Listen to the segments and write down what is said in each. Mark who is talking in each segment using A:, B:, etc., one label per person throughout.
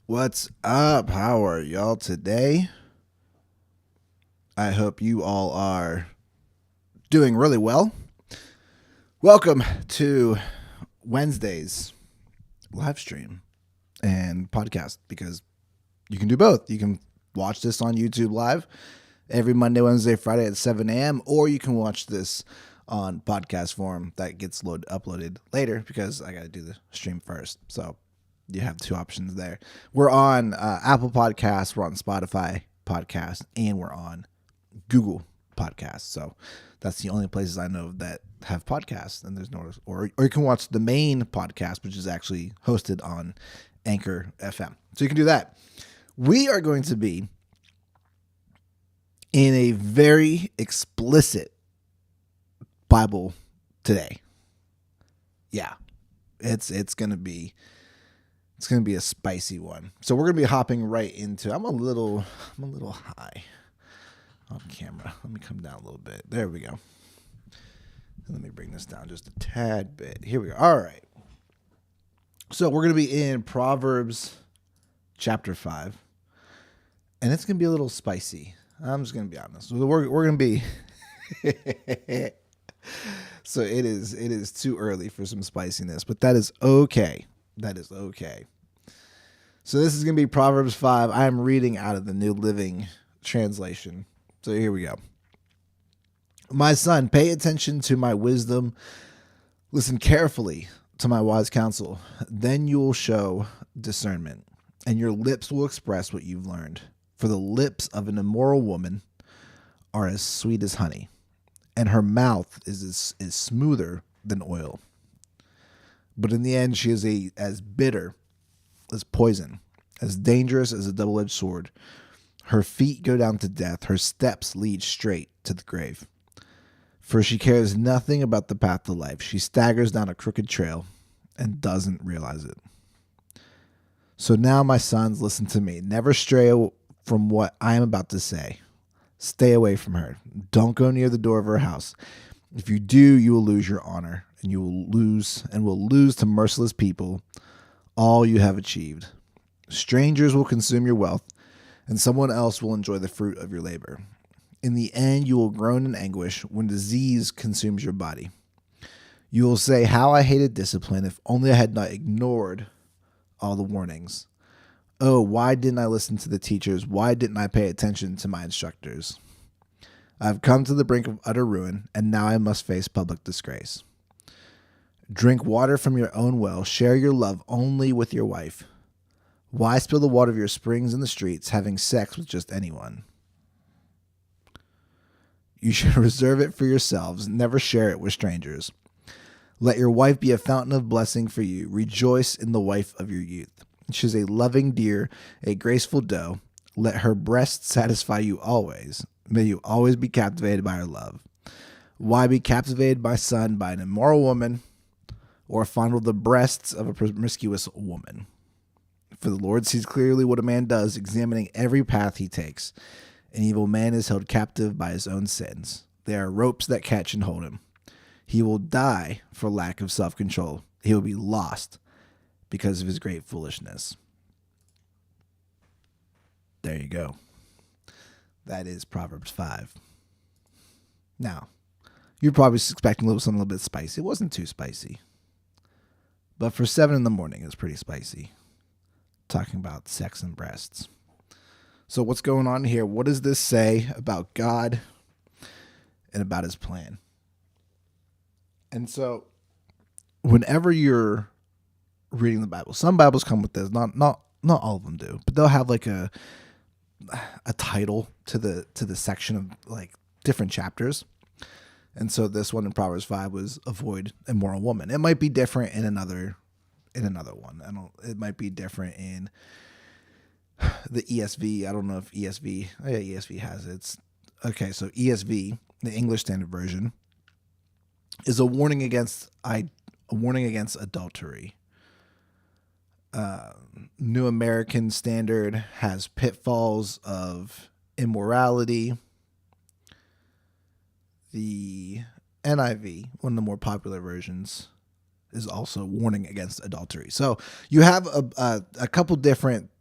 A: What's up? How are y'all today? I hope you all are doing really well. Welcome to Wednesday's live stream and podcast because you can do both. You can watch this on YouTube live every Monday, Wednesday, Friday at 7 a.m., or you can watch this on podcast form that gets uploaded later because I got to do the stream first. So you have two options there. We're on Apple Podcasts, we're on Spotify Podcasts, and we're on Google Podcasts. So that's the only places I know that have podcasts. And there's no, or you can watch the main podcast, which is actually hosted on Anchor FM. So you can do that. We are going to be in a very explicit Bible today. Yeah, it's gonna be a spicy one. So we're gonna be hopping right into. I'm a little high on camera. Let me come down a little bit. There we go. Let me bring this down just a tad bit. Here we go. All right. So we're gonna be in Proverbs chapter 5, and it's gonna be a little spicy. I'm just gonna be honest. We're gonna be. So it is too early for some spiciness, but that is okay. That is okay. So this is going to be Proverbs 5. I am reading out of the New Living Translation. So here we go. My son, pay attention to my wisdom. Listen carefully to my wise counsel. Then you will show discernment, and your lips will express what you've learned. For the lips of an immoral woman are as sweet as honey, and her mouth is smoother than oil. But in the end, she is as bitter as poison, as dangerous as a double-edged sword. Her feet go down to death. Her steps lead straight to the grave. For she cares nothing about the path to life. She staggers down a crooked trail and doesn't realize it. So now, my sons, listen to me. Never stray from what I am about to say. Stay away from her. Don't go near the door of her house. If you do, you will lose your honor, and you will lose to merciless people all you have achieved. Strangers will consume your wealth, and someone else will enjoy the fruit of your labor. In the end, you will groan in anguish when disease consumes your body. You will say, "How I hated discipline, if only I had not ignored all the warnings. Oh, why didn't I listen to the teachers? Why didn't I pay attention to my instructors? I've come to the brink of utter ruin, and now I must face public disgrace. Drink water from your own well. Share your love only with your wife. Why spill the water of your springs in the streets, having sex with just anyone? You should reserve it for yourselves. Never share it with strangers. Let your wife be a fountain of blessing for you. Rejoice in the wife of your youth. She is a loving deer, a graceful doe. Let her breast satisfy you always. May you always be captivated by her love. Why be captivated, my son, by an immoral woman, or fondle the breasts of a promiscuous woman? For the Lord sees clearly what a man does, examining every path he takes. An evil man is held captive by his own sins. There are ropes that catch and hold him. He will die for lack of self-control. He will be lost because of his great foolishness." There you go. That is Proverbs 5. Now, you're probably expecting something a little bit spicy. It wasn't too spicy. But for 7 in the morning, it was pretty spicy. Talking about sex and breasts. So what's going on here? What does this say about God and about his plan? And so whenever you're reading the Bible, some Bibles come with this, not all of them do, but they'll have like a title to the section of like different chapters. And so this one in Proverbs 5 was avoid immoral woman. It might be different in another one. It might be different in the ESV. I don't know if ESV. Oh yeah, ESV has it. It's okay. So ESV, the English Standard Version, is a warning against adultery. New American Standard has pitfalls of immorality. The NIV, one of the more popular versions, is also warning against adultery. So you have a couple different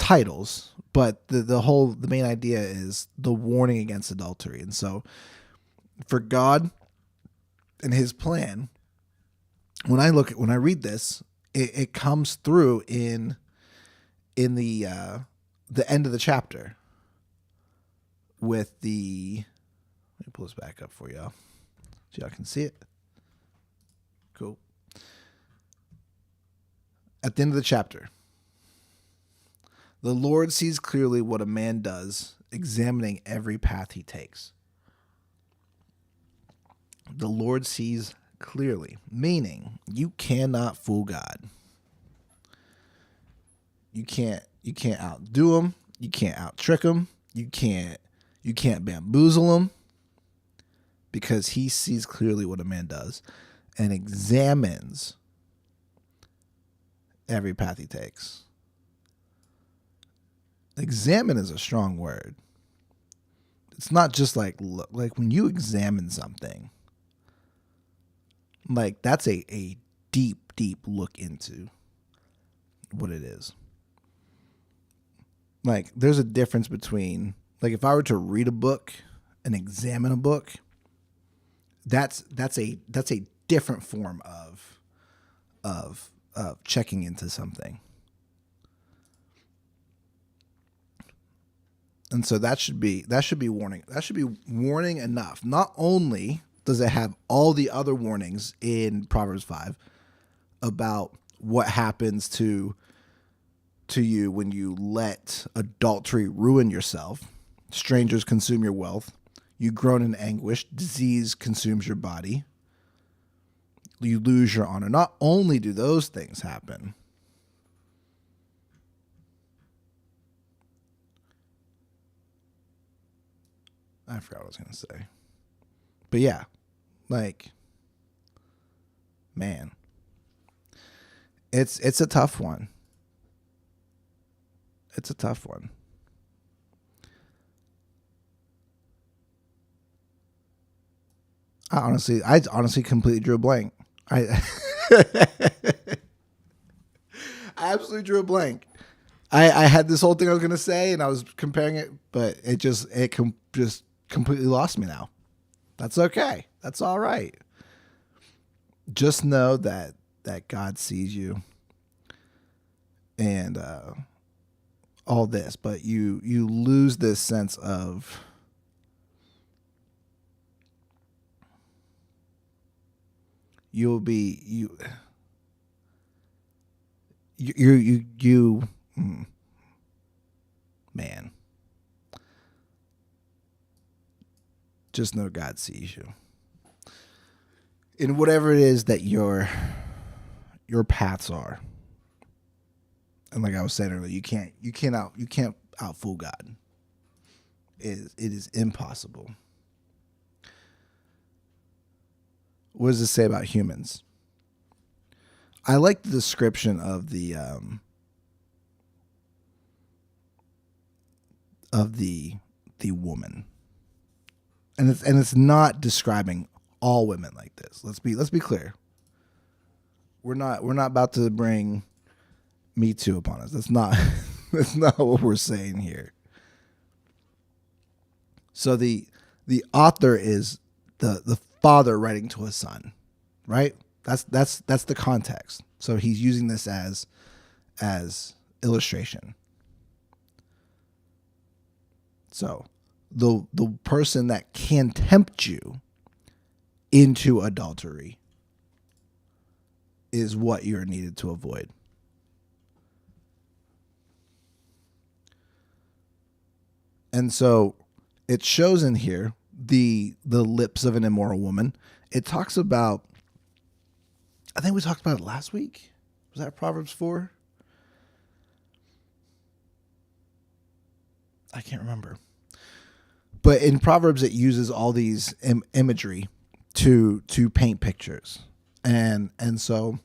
A: titles, but the main idea is the warning against adultery. And so for God and his plan, when I read this, it comes through in the end of the chapter with the, let me pull this back up for y'all so y'all can see it. Cool. At the end of the chapter, the Lord sees clearly what a man does, examining every path he takes. The Lord sees clearly, meaning you cannot fool God. You can't outdo him. You can't out trick him. You can't bamboozle him, because he sees clearly what a man does and examines every path he takes. Examine is a strong word. It's not just like when you examine something, like that's a deep look into what it is. Like there's a difference between, like if I were to read a book and examine a book, that's a different form of checking into something. And so that should be warning. That should be warning enough. Not only does it have all the other warnings in Proverbs 5 about what happens to you when you let adultery ruin yourself, strangers consume your wealth, you groan in anguish, disease consumes your body, you lose your honor. Not only do those things happen, I forgot what I was going to say. But yeah, like, man, it's a tough one. It's a tough one. I honestly completely drew a blank. I absolutely drew a blank. I had this whole thing I was going to say, and I was comparing it, but it just completely lost me now. That's okay. That's all right. Just know that God sees you and all this, but you lose this sense of man. Just know God sees you. In whatever it is that your paths are. And like I was saying earlier, you can't outfool God. It is impossible. What does it say about humans? I like the description of the woman. And it's not describing all women like this. Let's be clear. We're not about to bring Me Too upon us. That's not what we're saying here. So the author is the father writing to a son, right? That's the context. So he's using this as illustration. So the person that can tempt you into adultery is what you're needed to avoid. And so it shows in here the lips of an immoral woman. It talks about, I think we talked about it last week. Was that Proverbs 4? I can't remember. But in Proverbs, it uses all these imagery to paint pictures. And so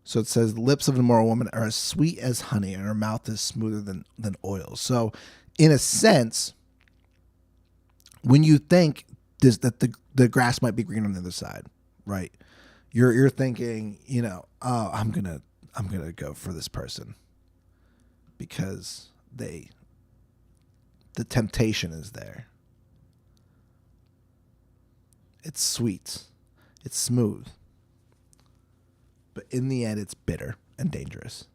A: it says, the lips of an immoral woman are as sweet as honey, and her mouth is smoother than oil. So in a sense, when you think that the grass might be green on the other side, right? You're thinking, oh, I'm gonna go for this person. because the temptation is there. It's sweet. It's smooth. But in the end, it's bitter and dangerous.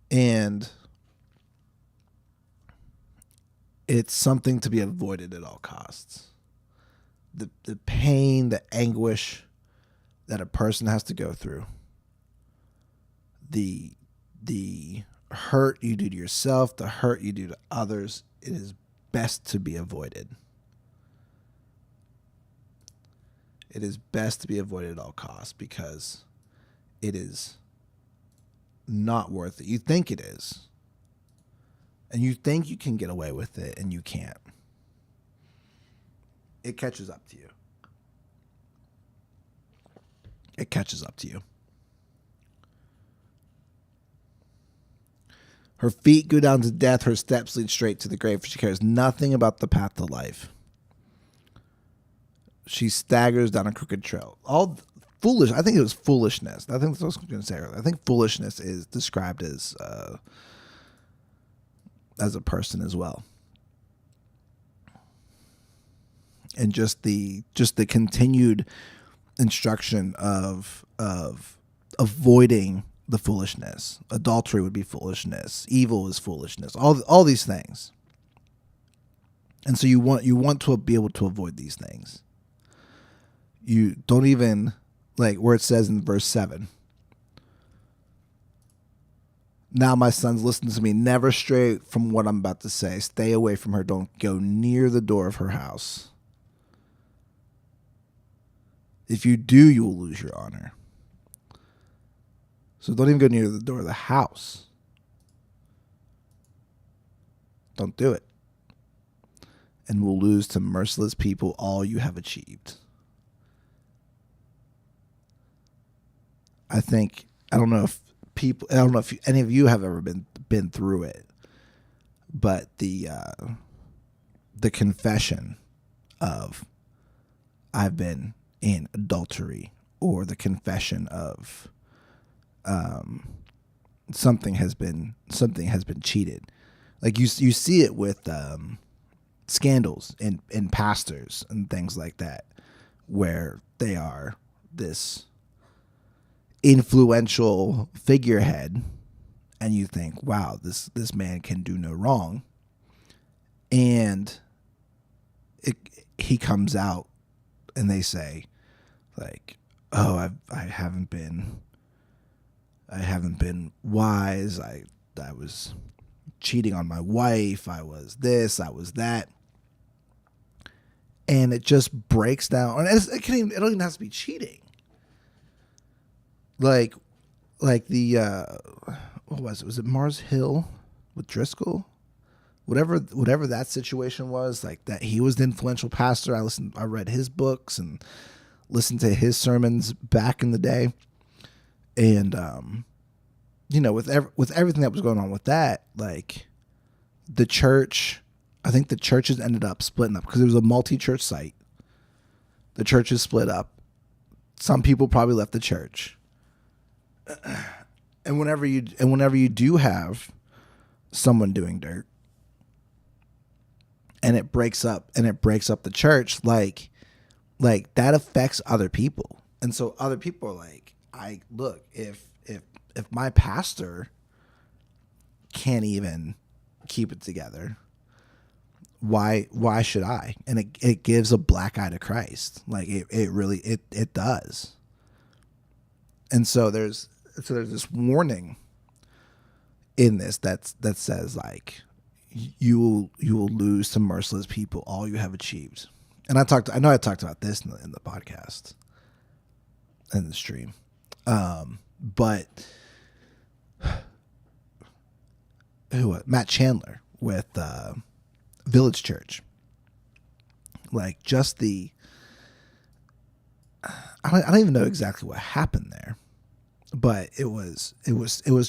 A: And it's something to be avoided at all costs. The pain, the anguish that a person has to go through, the hurt you do to yourself, the hurt you do to others, it is best to be avoided. It is best to be avoided at all costs because it is not worth it. You think it is. And you think you can get away with it, and you can't. It catches up to you. It catches up to you. Her feet go down to death. Her steps lead straight to the grave. She cares nothing about the path to life. She staggers down a crooked trail. All foolish. I think it was foolishness. I think that's what I was going to say earlier. I think foolishness is described as a person as well. And just the continued instruction of avoiding the foolishness. Adultery would be foolishness. Evil is foolishness. All these things. And so you want to be able to avoid these things. You don't even, like where it says in verse 7. Now my sons, listen to me. Never stray from what I'm about to say. Stay away from her. Don't go near the door of her house. If you do, you will lose your honor. So don't even go near the door of the house. Don't do it. And will lose to merciless people all you have achieved. I don't know if any of you have ever been through it, but the confession of I've been in adultery, or the confession of something has been cheated. Like you see it with scandals in pastors and things like that, where they are this influential figurehead, and you think, wow, this man can do no wrong, and he comes out and they say, like, oh, I haven't been wise. I was cheating on my wife. I was this. I was that. And it just breaks down. And it don't even have to be cheating. Like the what was it? Was it Mars Hill with Driscoll? Whatever that situation was, like that he was the influential pastor. I read his books and listened to his sermons back in the day. And with everything that was going on with that, like the church, I think the churches ended up splitting up because it was a multi-church site. The churches split up. Some people probably left the church. And whenever you do have someone doing dirt, and it breaks up the church, like that affects other people. And so other people are like, if my pastor can't even keep it together, why should I? And it gives a black eye to Christ. Like it really does. And so there's this warning in this that says, like, you will lose to merciless people all you have achieved. And I talked about this in the podcast, in the stream, but Matt Chandler with Village Church, like just I don't even know exactly what happened there, but it was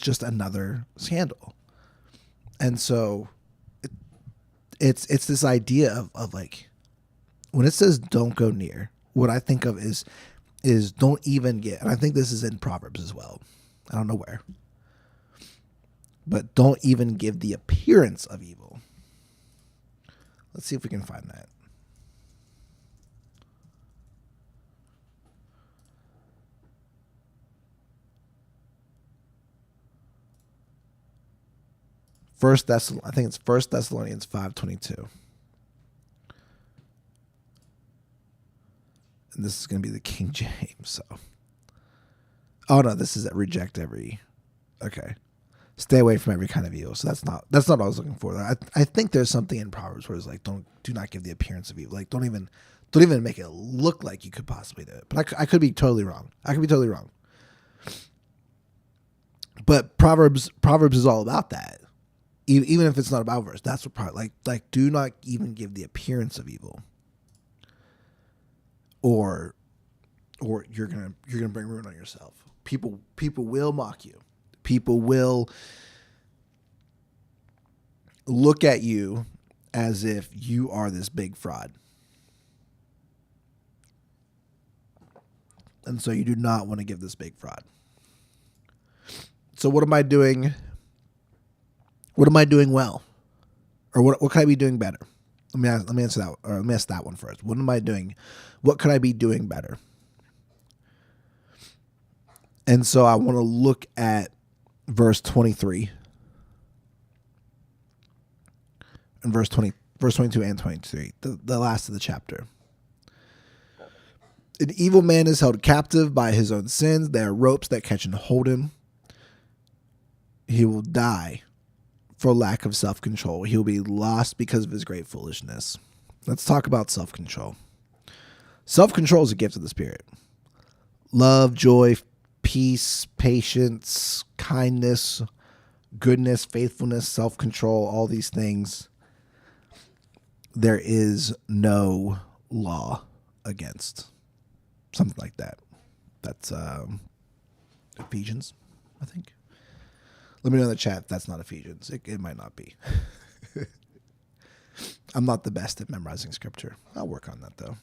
A: just another scandal. And so it's this idea of like, when it says don't go near, what I think of is is don't even get, and I think this is in Proverbs as well. I don't know where. But don't even give the appearance of evil. Let's see if we can find that. I think it's 1 Thessalonians 5:22. And this is going to be the King James. So, oh no, this is reject every. Okay, stay away from every kind of evil. So that's not what I was looking for. I think there's something in Proverbs where it's like do not give the appearance of evil. Like don't even make it look like you could possibly do it. But I could be totally wrong. But Proverbs is all about that. Even if it's not about verse, that's what like do not even give the appearance of evil, or you're gonna bring ruin on yourself. People will mock you. People will look at you as if you are this big fraud, and so you do not want to give this big fraud. So what am I doing? What am I doing well? Or what can I be doing better? Let me answer that, or let me ask that one first. What am I doing? What could I be doing better? And so I want to look at verse 23 and verse 22 and 23, the last of the chapter. An evil man is held captive by his own sins. There are ropes that catch and hold him. He will die for lack of self-control. He will be lost because of his great foolishness. Let's talk about self-control. Self-control is a gift of the Spirit. Love, joy, peace, patience, kindness, goodness, faithfulness, self-control, all these things, there is no law against. Something like that. That's Ephesians, I think. Let me know in the chat if that's not Ephesians. It might not be. I'm not the best at memorizing scripture. I'll work on that, though.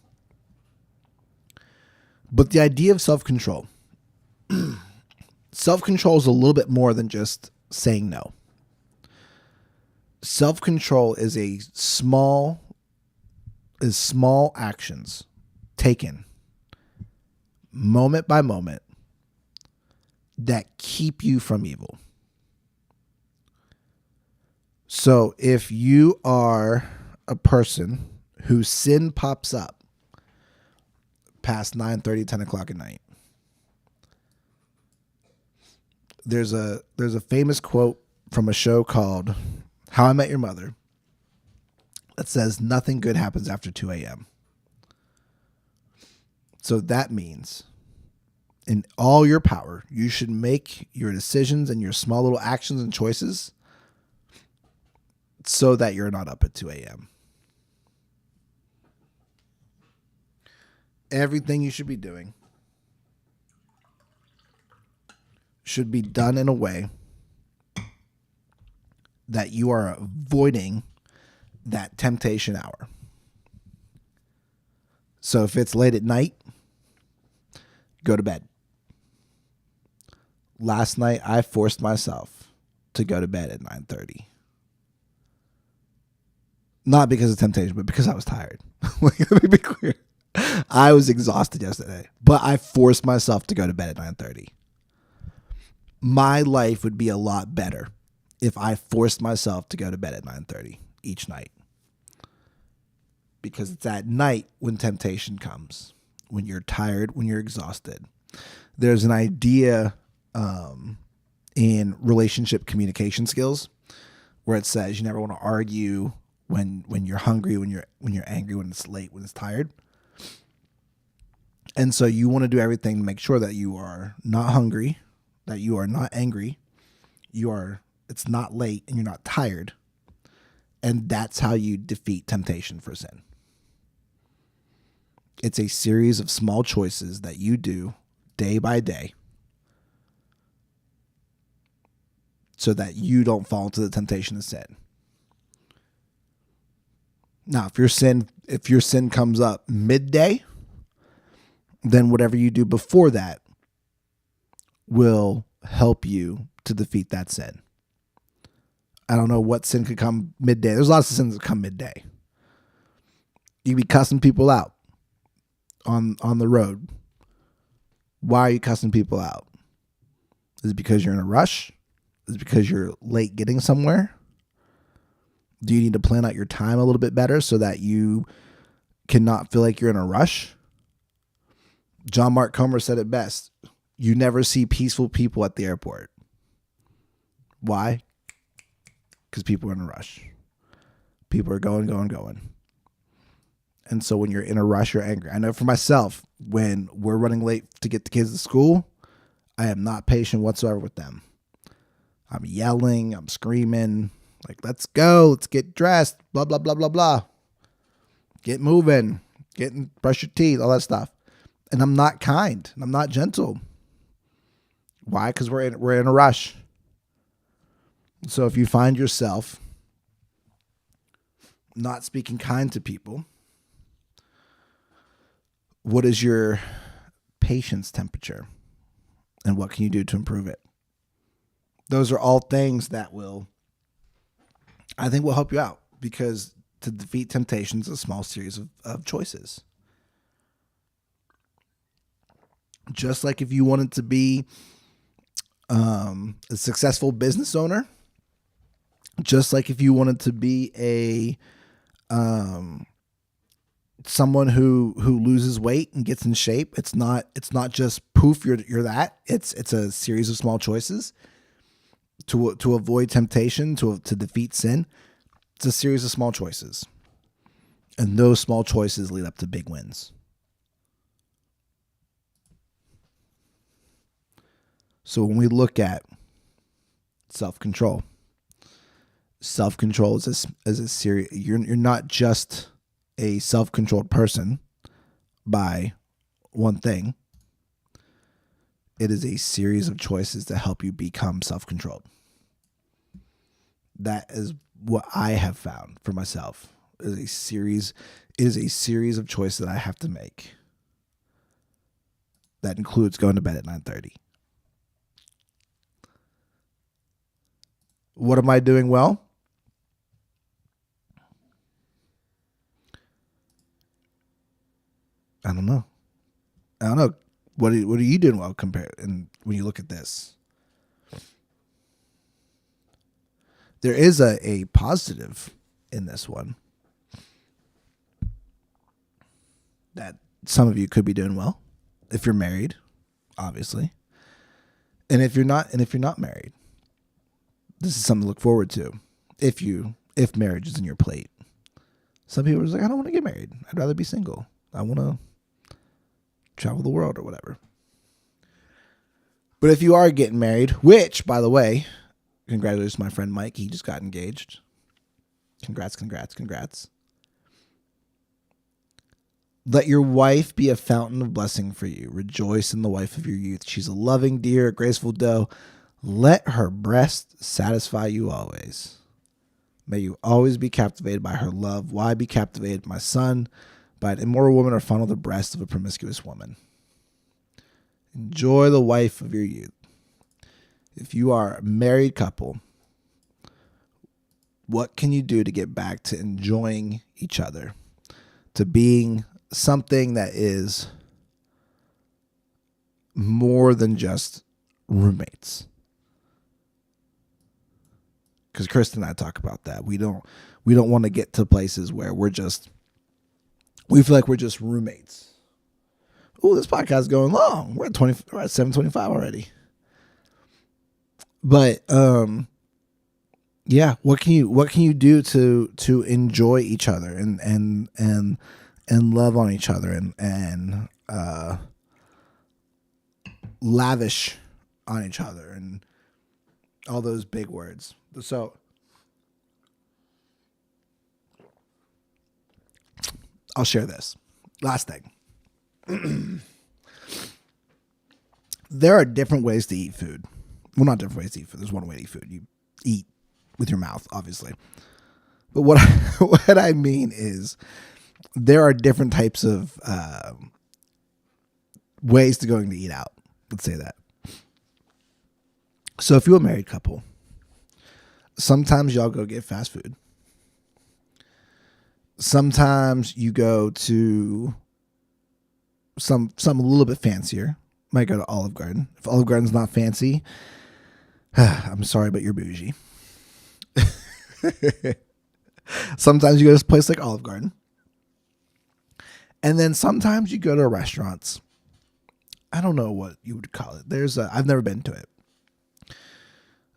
A: But the idea of self-control. Self-control is a little bit more than just saying no. Self-control is small actions taken moment by moment that keep you from evil. So if you are a person whose sin pops up past 9:30, 10 o'clock at night, there's a famous quote from a show called How I Met Your Mother that says nothing good happens after 2 a.m. So that means in all your power, you should make your decisions and your small little actions and choices so that you're not up at 2 a.m. Everything you should be doing should be done in a way that you are avoiding that temptation hour. So if it's late at night, go to bed. Last night, I forced myself to go to bed at 9:30. Not because of temptation, but because I was tired. Let me be clear. I was exhausted yesterday, but I forced myself to go to bed at 9:30. My life would be a lot better if I forced myself to go to bed at 9:30 each night. Because it's at night when temptation comes, when you're tired, when you're exhausted. There's an idea in relationship communication skills where it says you never want to argue when you're hungry, when you're angry, when it's late, when it's tired. And so you want to do everything to make sure that you are not hungry, that you are not angry, it's not late, and you're not tired. And that's how you defeat temptation for sin. It's a series of small choices that you do day by day so that you don't fall into the temptation of sin. Now, if your sin comes up midday, then whatever you do before that will help you to defeat that sin. I don't know what sin could come midday. There's lots of sins that come midday. You be cussing people out on the road. Why are you cussing people out? Is it because you're in a rush? Is it because you're late getting somewhere? Do you need to plan out your time a little bit better so that you cannot feel like you're in a rush? John Mark Comer said it best. You never see peaceful people at the airport. Why? Because people are in a rush. People are going. And so when you're in a rush, you're angry. I know for myself, when we're running late to get the kids to school, I am not patient whatsoever with them. I'm yelling, I'm screaming, like, let's go, let's get dressed, blah, blah, blah, blah, blah. Get moving, brush your teeth, all that stuff. And I'm not kind, and I'm not gentle. Why? Because we're in a rush. So if you find yourself not speaking kind to people, what is your patience temperature? And what can you do to improve it? Those are all things that I think will help you out, because to defeat temptation is a small series of choices. Just like if you wanted to be a successful business owner, just like if you wanted to be a someone who loses weight and gets in shape, it's not just poof, you're that. It's a series of small choices to avoid temptation, to defeat sin. It's a series of small choices, and those small choices lead up to big wins. So when we look at self-control is a series. You're not just a self-controlled person by one thing. It is a series of choices to help you become self-controlled. That is what I have found for myself. It is a series of choices that I have to make. That includes going to bed at 9:30. What am I doing well? I don't know. What are you doing well compared? And when you look at this, there is a positive in this one that some of you could be doing well if you're married, obviously, and if you're not married, this is something to look forward to. If marriage is in your plate, some people are just like, I don't want to get married. I'd rather be single. I want to travel the world or whatever. But if you are getting married, which, by the way, congratulations to my friend Mike. He just got engaged. Congrats. Let your wife be a fountain of blessing for you. Rejoice in the wife of your youth. She's a loving, dear, graceful doe. Let her breast satisfy you always. May you always be captivated by her love. Why be captivated, my son, by an immoral woman, or fondle the breast of a promiscuous woman? Enjoy the wife of your youth. If you are a married couple, what can you do to get back to enjoying each other, to being something that is more than just roommates? Because Kristen and I talk about that. We don't want to get to places where we feel like we're just roommates. Oh, this podcast is going long. We're at 7:25 already. But yeah, what can you do to enjoy each other and love on each other and lavish on each other and all those big words. So I'll share this. Last thing. There are different ways to eat food. Well, not different ways to eat food. There's one way to eat food. You eat with your mouth, obviously. But what I mean is there are different types of ways to going to eat out. Let's say that. So if you're a married couple, sometimes y'all go get fast food. Sometimes you go to some a little bit fancier. Might go to Olive Garden. If Olive Garden's not fancy, I'm sorry, but you're bougie. Sometimes you go to a place like Olive Garden. And then sometimes you go to restaurants. I don't know what you would call it. I've never been to it.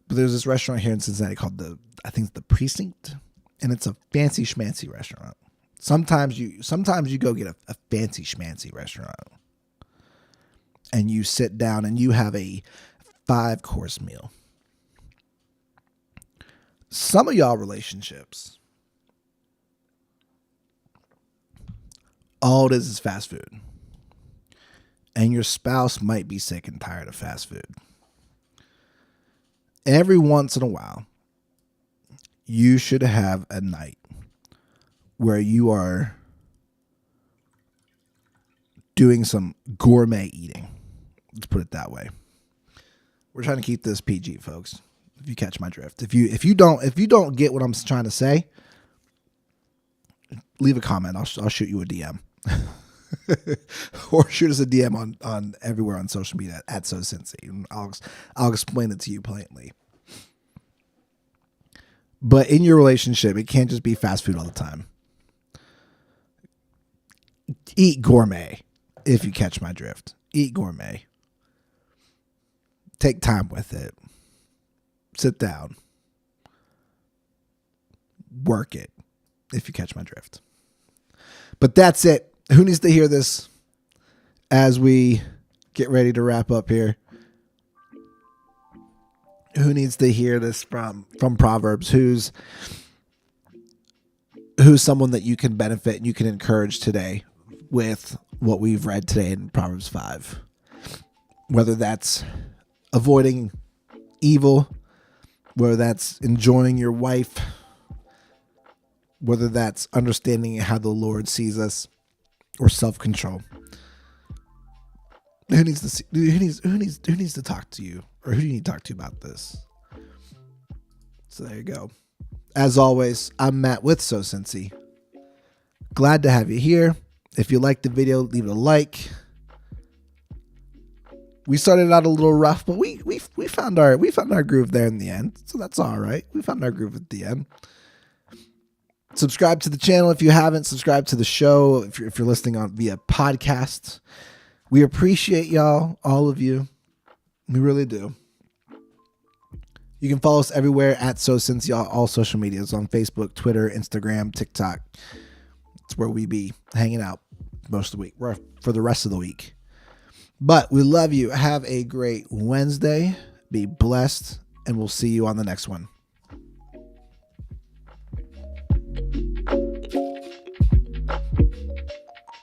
A: But there's this restaurant here in Cincinnati called I think the Precinct. And it's a fancy schmancy restaurant. Sometimes you go get a fancy schmancy restaurant. And you sit down and you have a 5-course meal. Some of y'all relationships, all it is fast food. And your spouse might be sick and tired of fast food. Every once in a while, you should have a night where you are doing some gourmet eating. Let's put it that way. We're trying to keep this PG, folks. If you catch my drift. If you don't get what I'm trying to say, leave a comment. I'll shoot you a DM. Or shoot us a DM on everywhere on social media at SoCincy. And I'll explain it to you plainly. But in your relationship, it can't just be fast food all the time. Eat gourmet, if you catch my drift. Eat gourmet. Take time with it. Sit down. Work it, if you catch my drift. But that's it. Who needs to hear this as we get ready to wrap up here? Who needs to hear this from Proverbs? Who's someone that you can benefit and you can encourage today with what we've read today in Proverbs 5? Whether that's avoiding evil, whether that's enjoying your wife, whether that's understanding how the Lord sees us, or self-control. Who needs to talk to you, or who do you need to talk to about this? So there you go. As always, I'm Matt with SoCincy. Glad to have you here. If you liked the video, leave it a like. We started out a little rough, but we found our groove there in the end. So that's all right. We found our groove at the end. Subscribe to the channel if you haven't. Subscribe to the show if you're listening on via podcast. We appreciate y'all, all of you. We really do. You can follow us everywhere at SoCincy, all social medias on Facebook, Twitter, Instagram, TikTok. It's where we be hanging out most of the week, for the rest of the week. But we love you. Have a great Wednesday. Be blessed, and we'll see you on the next one.